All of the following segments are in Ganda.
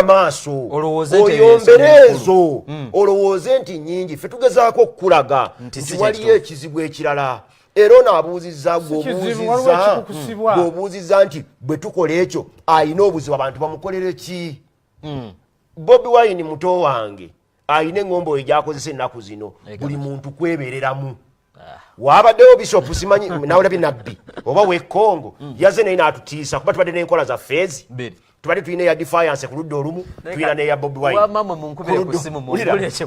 maaso oyomberezo olowooze nti nnyingi ffe tugezaako okukulaga nti waliyo ekizibu ekirala era onaabuuzizza gweobuuzizza nti bwe tukola ekyo ayina obuzibu abantu bamukolere ki? Bobi Wine muto wange ayina eŋŋombo oyo gyakozesa ennaku zino buli muntu kwebereramu. Wabaddewo Bishop simanyi nawulabye nabbi oba w'Ekongo yazze naye n'atutiisa kuba tubadde n'enkola za feezi tubadde tulina eya defiance ku ludda olumu tulina n'eya Bobi Wine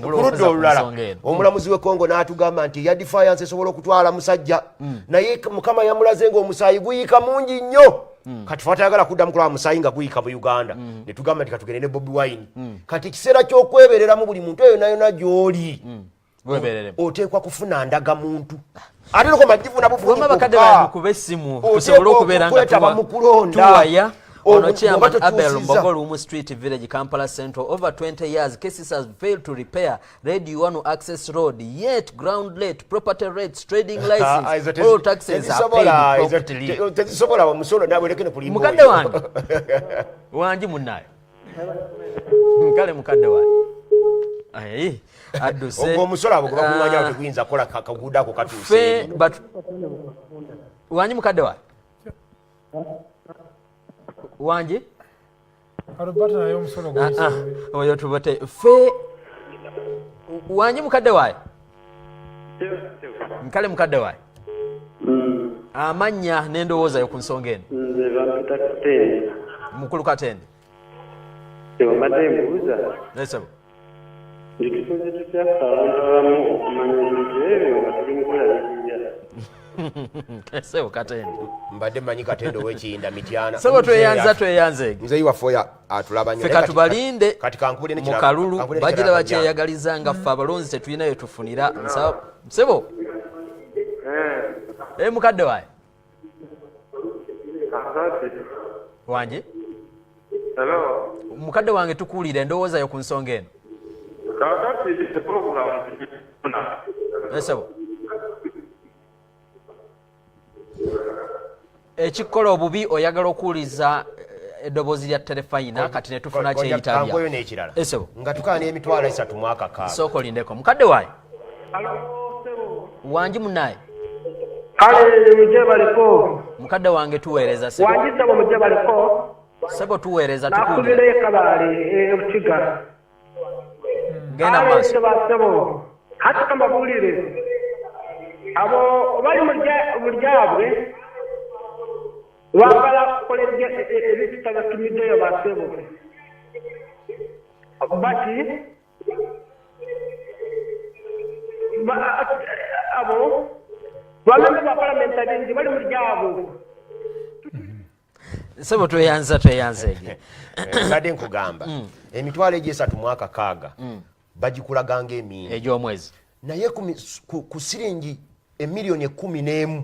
ku ludda olulala. Omulamuzi w'Ekongo n'atugamba nti eya defiance esobola okutwala musajja naye Mukama yamulaze ng'omusaayi guyiika mungi nnyo. Kati twatayagala kuddamu kulaba musaayi nga guyiika mu Uganda ne tugamba nti katugende ne Bobi Wine. Kati ekiseera ky'okwebereramu buli muntu eyo nayona gy'oli oteekwa kufuna ndaga muntu ate loko majivu nabufuukukwetaba Ono Chairman Abel Mbogolumu Street Village, Kampala Central. Over 20 years, cases has failed to repair Red access road, yet ground rate, property rates, trading license, all taxes are paid properly. Mukadde wange wanji munnayo nkale mukadde wange ayi aduse omusolo abo kuba kumanya oteguyinza kola kakagudako katuuse but wanji mukadde wange wanji arubata nayo omusolo gw'ensolo oyo tubate fe wanji mukadde wange nkale mukadde wange amanya n'endowooza yo ku nsonga eno mukulu Katende mbadde mbuuza nesebo nditusoze tutya abantu abamu okumanya ebintu ebyo nga tuli mukulabikira sebo Katende mbadde manyi Katende ow'ekiyinda mityana sebo tweyanze nzeyi waffe atulaba nnyo feka tubalinde kati kankubule ne mukalulu bagira bakyeyagaliza nga ffe abalonzi tetulina yo tufunira nsaba sebo mukadde waye wanje hello mukadde wange tukuulira endowooza yo ku nsonga eno esebo ekikola obubi oyagala okuwuliza eddoboozi lya terefayina kati ne tufuna kyeyitabya n'ekirala esebo nga tukaana emitwalo 3 mu akakaaga sooka olindeko mukadde waye wanji munnaye kale muje baliko mukadde wange tuweereza sebo wanji sebo muje baliko sebo tuweereza tukuulira ekabale ekiga genda maaso sebo hata kama bulire abo bali mulyabwe wabala kukolerya ebitaba kimideyo basebo bati abo bamembe ba parliament abingi bali mulyabo sebo tweyanze badde nkugamba emitwalo egy'esatu mu akakaaga bagikulaganga emingi egy'omwezi naye ku siringi emiliyoni 11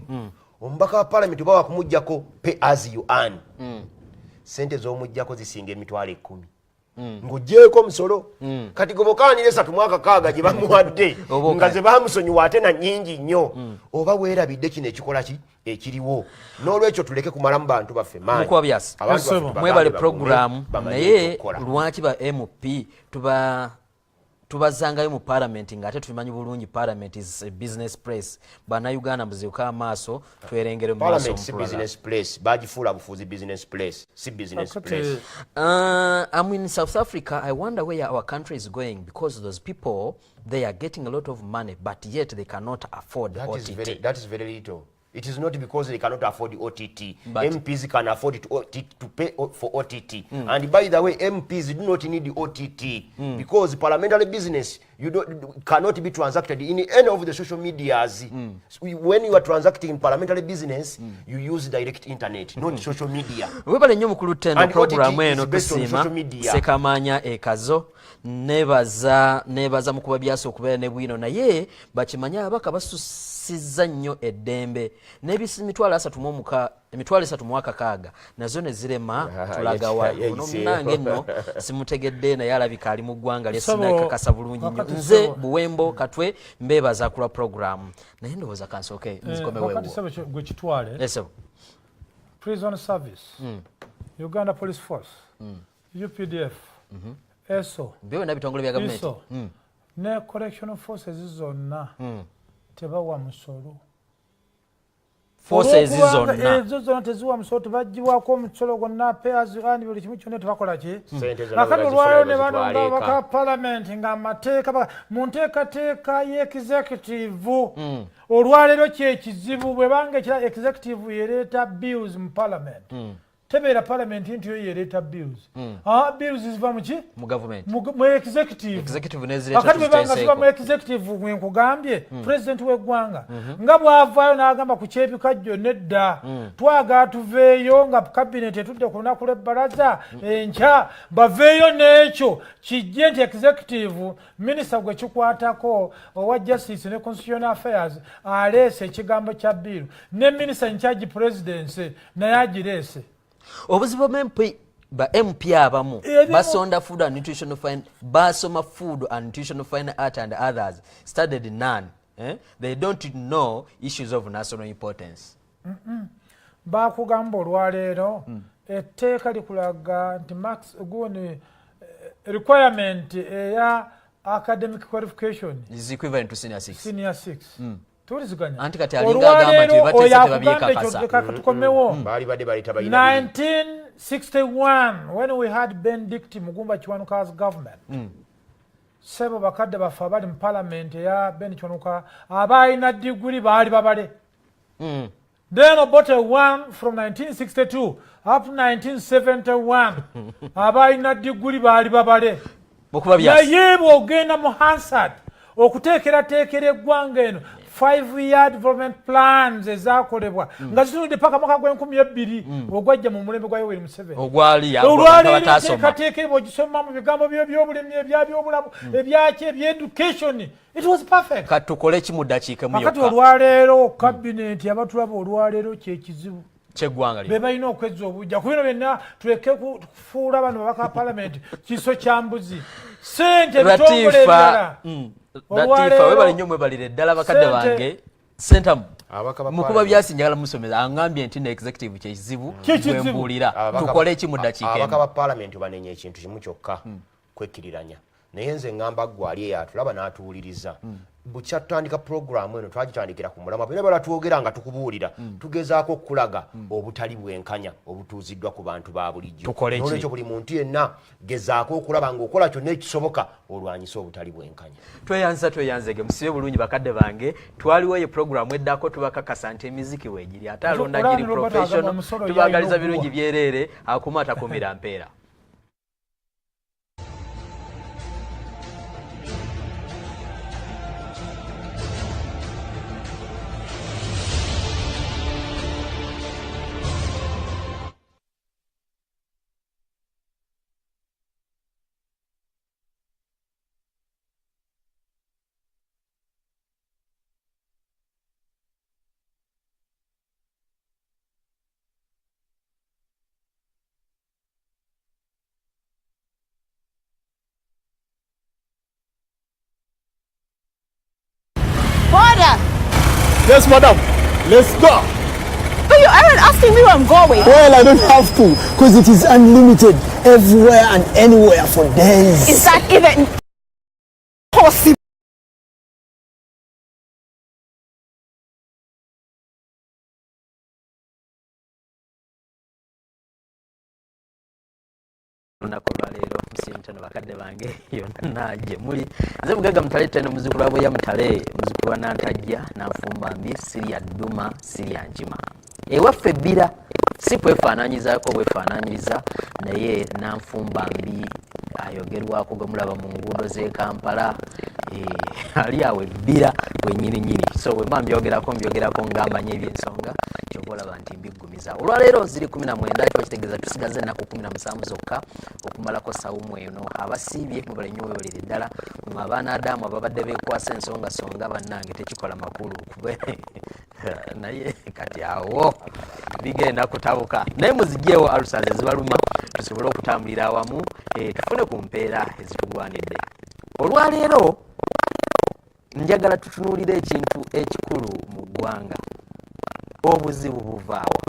omubaka wa parliament bawa kumujjako pay as you earn sente z'omujjako zisinga emitwalo 10 ng'oggyeko omusolo kati gobokaanire 3 mu akakaaga gye bamuwadde nga ze bamusonyiwa ate na nnyingi nnyo oba weerabidde kino ekikola ki ekiriwo n'olwekyo tuleke kumalamu bantu baffe maanyi mwebale programu naye lwaki ba MP tubazangayo mu parliament ng'ate tumanyi bulungi parliament is a business place bannayuganda muziuka amaaso twerengere mu maaso parliament si business place bagifuula bufuuzi business place si business place I'm in South Africa. I wonder where our country is going because those people they are getting a lot of money but yet they cannot afford OTT. That is very little. It is not because they cannot afford the OTT. But MPs can afford to pay for OTT. And by the way, MPs do not need the OTT because parliamentary business cannot be transacted in any of the social medias. When you are transacting in parliamentary business, you use direct internet, not social media. Webale nnyo mukulu Tendo program eno tusima sekamanya ekazo nebaza mukuba byaso okubeera ne bwino naye bakimanya abaka basusiza nnyo eddembe n'emitwalo 3 mu akakaaga nazo ne zirema tulaga wa munange nno simutegedde naye alabika ali mu ggwanga lyesinakakasa bulungi nnyo nze buwembo katwe mbeebaza kula program naye ndowooza kansooke nzikomeweewo gwe kitwale prison service Uganda Police Force UPDF eso byo na bitongole bya government ne correctional forces zonna tebawa musolo forces zonna ezo zonna teziwa musolo tebagibwako omusolo gwonna payers and buli kimu kyonna tebakola ki akati olwaleero ne bano nga baka parliament nga amateeka mu nteekateeka y'executive olwaleero kyekizibu bwe banga ekira executive yereeta bills mu parliament tebeera parliament nti yo yereeta bills bills ziva muki mu government mu executive akati bwe banga ziva mu executive gwe nkugambye president w'eggwanga nga bw'avaayo n'agamba ku kyebikajjo nedda twagala tuveeyo nga cabinet etudde ku lunaku lw'ebbalaza enkya baveeyo n'ekyo kijje nti executive minister gwe kikwatako owa justice ne constitutional affairs aleese ekigambo kya bill ne minister in charge presidency naye agireese obuzibu ba MP abamu basonda food and nutritional fine basoma food and nutritional fine art and others studied none they don't know issues of national importance bakugamba olwaleero etteeka likulaga nti max guni requirement eya academic qualification is equivalent to senior 6 tuliziganya anti kati alinga agamba nti bateesa tebabyekakasa tukomewo 1961 when we had Benedict Mugumba Kiwanuka's government sebo bakadde baffe abali mu parliament eya Ben Kiwanuka abalina diguli baali babale then about one from 1962 up to 1971 abalina diguli baali babale naye bw'ogenda mu Hansard okuteekerateekera eggwanga eno 5-year development plans ezakolebwa nga zitunudde paka mwaka gw'2020 ogwajja mu mulembe gwa Yoweri Museveni olwaleero ogisoma mu bigambo by'ebyobulimi ebyabyobulamu ebyaki ebyeducation it was perfect kati tukole ki mu ddakiika mu yokka olwaleero cabinet abatulaba olwaleero kyekizibu kyeggwanga be balina okwezza obujja ku bino byonna tuleke kufuula bano babaka parliament kiso kya mbuzi sente bitongole ebirala Latifa webale nnyo mwebalire ddala bakadde bange sentamu mukuba byasinjagala musomeza angambye nti ne executive kyekizibu bwembuulira tukole eki mu ddakiika abaka ba parliament banenya ekintu kimu kyokka kwekkiriranya naye nze ngamba gwali eyatulaba n'atuwuliriza bukya tutandika programu eno twagitandikira ku mulamwa bwe bala twogera nga tukubuulira tugezaako okulaga obutali bwenkanya obutuuziddwa ku bantu ba bulijjo n'olwekyo buli muntu yenna gezaako okulaba ng'okola kyonna ekisoboka olwanyisa obutali bwenkanya tweyanzege musibe bulungi bakadde bange twaliwo eyo programu eddako tubakakasa nti emiziki weegiri ate alonda giri professional tubaagaliza birungi byereere akuma atakumira mpeera Yes, madam. Let's go. But you aren't asking me where I'm going. Well, I don't have to, because it is unlimited everywhere and anywhere for days. Is that even possible? nakolwaleero musintano bakadde bange yonna gye muli nze mugagga mutale ttene muzukulu wa bweya mutale muzukulu wa nantajja nanfumba mbi sirya dduma sirya njima ewaffe ebbira si kwefaananyizaako bwefaananyiriza naye nanfumba mbi ayogerwako gwe mulaba mu nguudo z'e Kampala ali awo ebbira wenyininyini so bwe mba mbyogerako ngambanye ebyensonga kyova olaba nti mbiggumiza olwaleero ziri 19 twakitegeeza tusigaze ennaku 17 zokka okumalako sawumu eno abasiibye mubale nnyo weewolere ddala mu abaana Adamu ababadde beekwasa ensonga bannange tekikola makulu kube naye kati awo bigenda kutabuka naye muzigyewo alusaze zibaluma tusobole okutambulira awamu tufune ku mpeera ezitugwanidde olwaleero njagala tutunuulire ekintu ekikulu mu ggwanga obuzibu buvaawa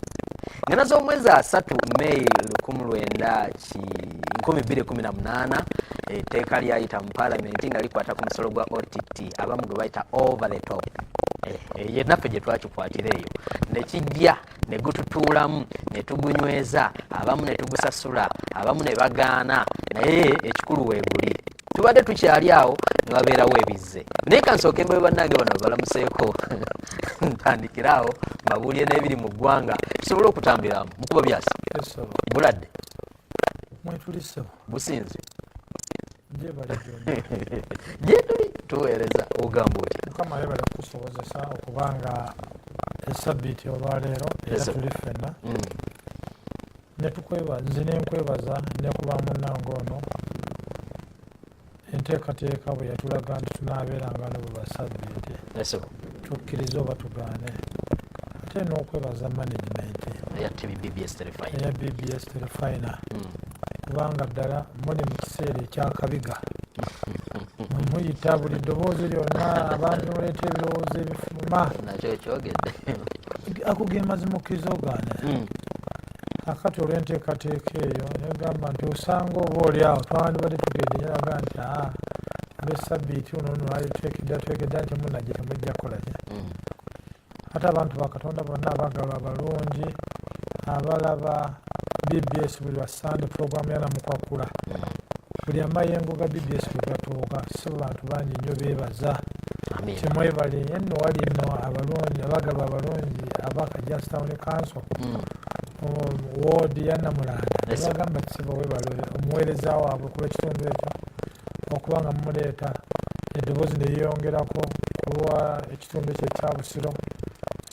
ngana z'omwezi 3 May 2018 etteeka lyayita mu palamenti nga likwata ku musolo gwa OTT abamu gwe bayita over the top. Ye naffe gye twakikwatira eyo ne kijja ne gututuulamu ne tugunyweza abamu ne tugusasula abamu ne bagaana naye ekikulu weeguli tubadde tukyali awo ne babeerawo ebizze naye kansooke mbe bannange bano balamuseeko ntandikiraawo mbabuulye n'ebiri mu ggwanga tusobole okutambira mukuba byasi buladde businzi gye tuli tuweereza ogamba otya mukama yebale kusobozesa okubanga esabbiiti olwaleero era tuli ffenna nze nenkwebaza nekuba munnange ono enteekateeka bwe yatulaga nti tunaabeeranga no bwe basabbiiti tukkirize oba tugaane ate n'okwebaza management eya BBS Telefina kubanga ddala muli mu kiseera ekyakabiga muyita buli ddoboozi lyonna abantu oleeta ebirowoozo ebifuma nakyo ekyogedde ako ge mazimukiriza ogaane akati olw'enteekateeka eyo negamba nti osanga oba oli awo twandibadde tugedde nyalaga nti abesabbiiti ono twegedda nti munajje temujja kukolaki ate abantu bakatonda bonna abagalwa abalungi abalaba BBS buli wasande programu yanamukwakula buli amayengo ga BBS bwe gatuuka si bantu bangi nnyo beebaza timwebale yenno wali nno abalungi abagalwa abalungi abaka Jastown Council woodi yanamulanda nebagamba kisiba webale omuweereza waabwe kuba ekitundu ekyo okuba nga mumuleeta eddoboozi neyeyongerako kulwa ekitundu ekyo ekya Busiro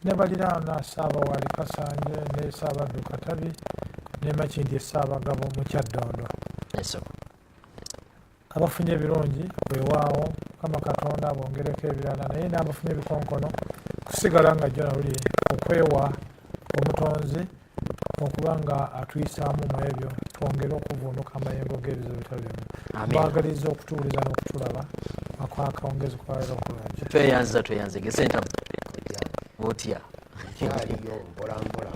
ne baliraana Ssaabawali Kasanje ne Ssaabaddu Katabi ne Makindi Ssaabagabo mu Kyaddondo abafunye ebirungi weewaawo Mukama Katonda bongereko ebirala naye n'abafunye ebikonkono kusigala nga jjo nawuli okwewa omutonzi okuba nga atuyisaamu mu ebyo twongere okuvuunuka amayengo g'ebizibu bitalimu mbagaliza okutuuliza n'okutulaba akwakawongezi kwaleero okulungi tweyanze gesentamu otya kyaliyo mpolampola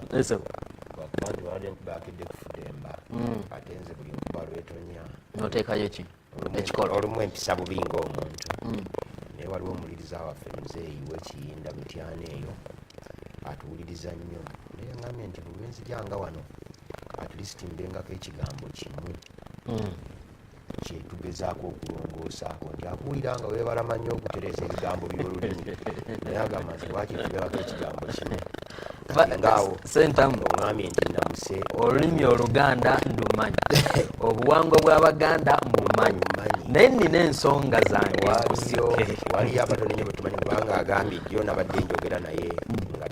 bakumanti bawadde ntibakidde kufudemba ate nze buli nkuba lwetonya noteekayo ki ekikola olumu empisa bubi ng'omuntu naye waliwo omuliriza waffe muzeeyi w'ekiyinda mityana eyo atuwuliriza nnyo naye ngambye nti buli lwenzijanga wano at least mbengako ekigambo kimu kyetugezaako okulongoosaako nti akuwulira nga weebalama nnyo okutereeza ebigambo by'olulimi naye agamba nti lwaki tugabako ekigambo kimu ngaawo sentamu oŋambye nti namuse olulimi Oluganda ndumanyi obuwangwa bw'Abaganda mbumanyi naye nnina ensonga zange waliyo abatono nnyo betumanyi kubanga agambye jjo nabadde njogera naye nga